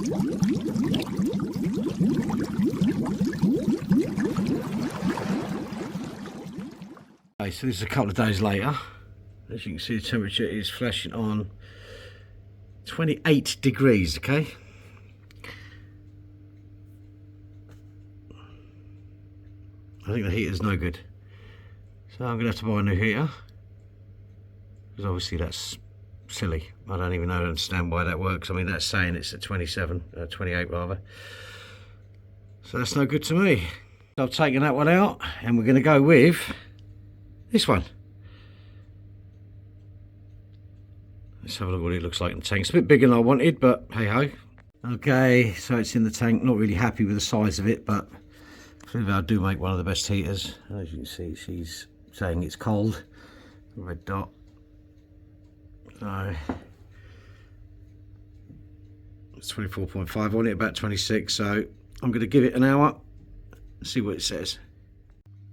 Okay, so this is a couple of days later. As you can see, the temperature is flashing on 28 degrees, okay? I think the heater's no good. So I'm going to have to buy a new heater. Because obviously that's silly. I don't even understand why that works. I mean, that's saying it's at 28 rather. So that's no good to me. So I've taken that one out and we're going to go with this one. Let's have a look what it looks like in the tank. It's a bit bigger than I wanted, but hey ho. Okay, so it's in the tank. Not really happy with the size of it, but Fluval do make one of the best heaters. As you can see, she's saying it's cold. Red dot. So it's 24.5 on it, about 26. So I'm going to give it an hour, see what it says.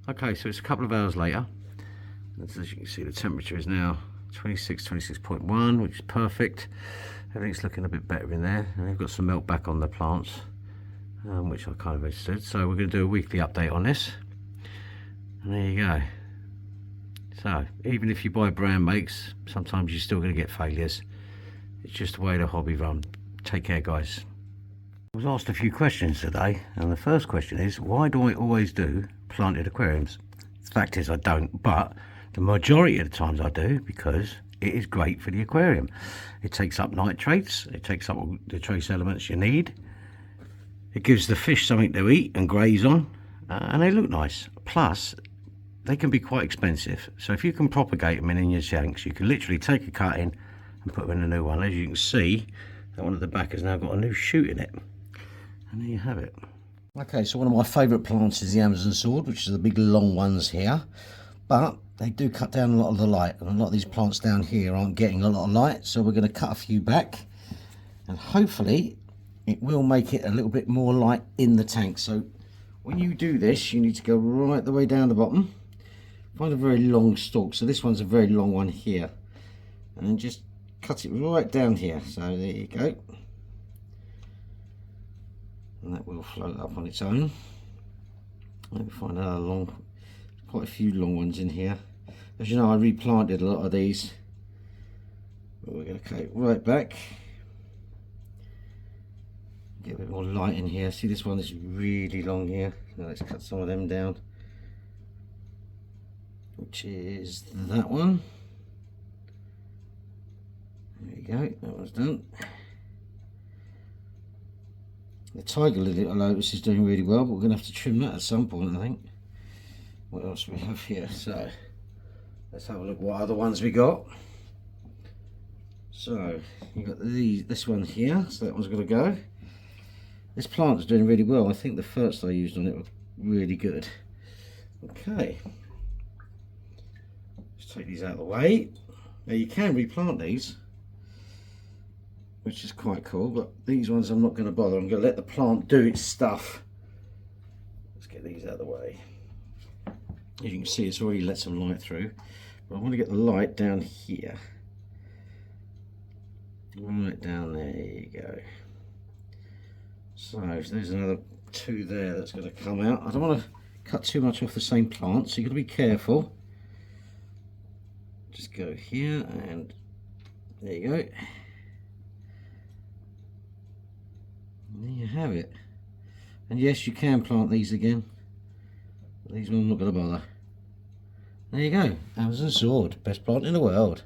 Okay, so it's a couple of hours later. As you can see, the temperature is now 26.1, which is perfect. Everything's looking a bit better in there, and they've got some melt back on the plants, which I kind of registered. So we're going to do a weekly update on this, and there you go. So even if you buy brand makes, sometimes you're still going to get failures. It's just the way the hobby run. Take care, guys. I was asked a few questions today, and the first question is, why do I always do planted aquariums? The fact is I don't, but the majority of the times I do, because it is great for the aquarium. It takes up nitrates, it takes up all the trace elements you need. It gives the fish something to eat and graze on, and they look nice. Plus, they can be quite expensive. So if you can propagate them in your tanks, you can literally take a cutting and put them in a new one. As you can see, that one at the back has now got a new shoot in it. And there you have it. Okay, so one of my favourite plants is the Amazon sword, which is the big long ones here. But they do cut down a lot of the light, and a lot of these plants down here aren't getting a lot of light, so we're going to cut a few back, and hopefully it will make it a little bit more light in the tank. So when you do this, you need to go right the way down the bottom, find a very long stalk. So this one's a very long one here, and then just cut it right down here. So there you go, and that will float up on its own. Let me find another long, quite a few long ones in here. As you know, I replanted a lot of these, but we're going to cut it right back, get a bit more light in here. See, this one is really long here. Now let's cut some of them down, which is that one. There you go, that one's done. The tiger lily, I notice, is doing really well, but we're going to have to trim that at some point, I think. What else do we have here? So let's have a look what other ones we got. So you got this one here, so that one's got to go. This plant is doing really well. I think the first I used on it was really good. Okay, let's take these out of the way. Now you can replant these, which is quite cool, but these ones I'm not going to bother. I'm going to let the plant do its stuff. Let's get these out of the way. As you can see, it's already let some light through, but I want to get the light down here, right down there. You go. So there's another two there that's going to come out. I don't want to cut too much off the same plant, so you've got to be careful. Just go here, and there you go. And there you have it. And yes, you can plant these again. These ones I'm not going to bother. There you go, Amazon sword, best plant in the world.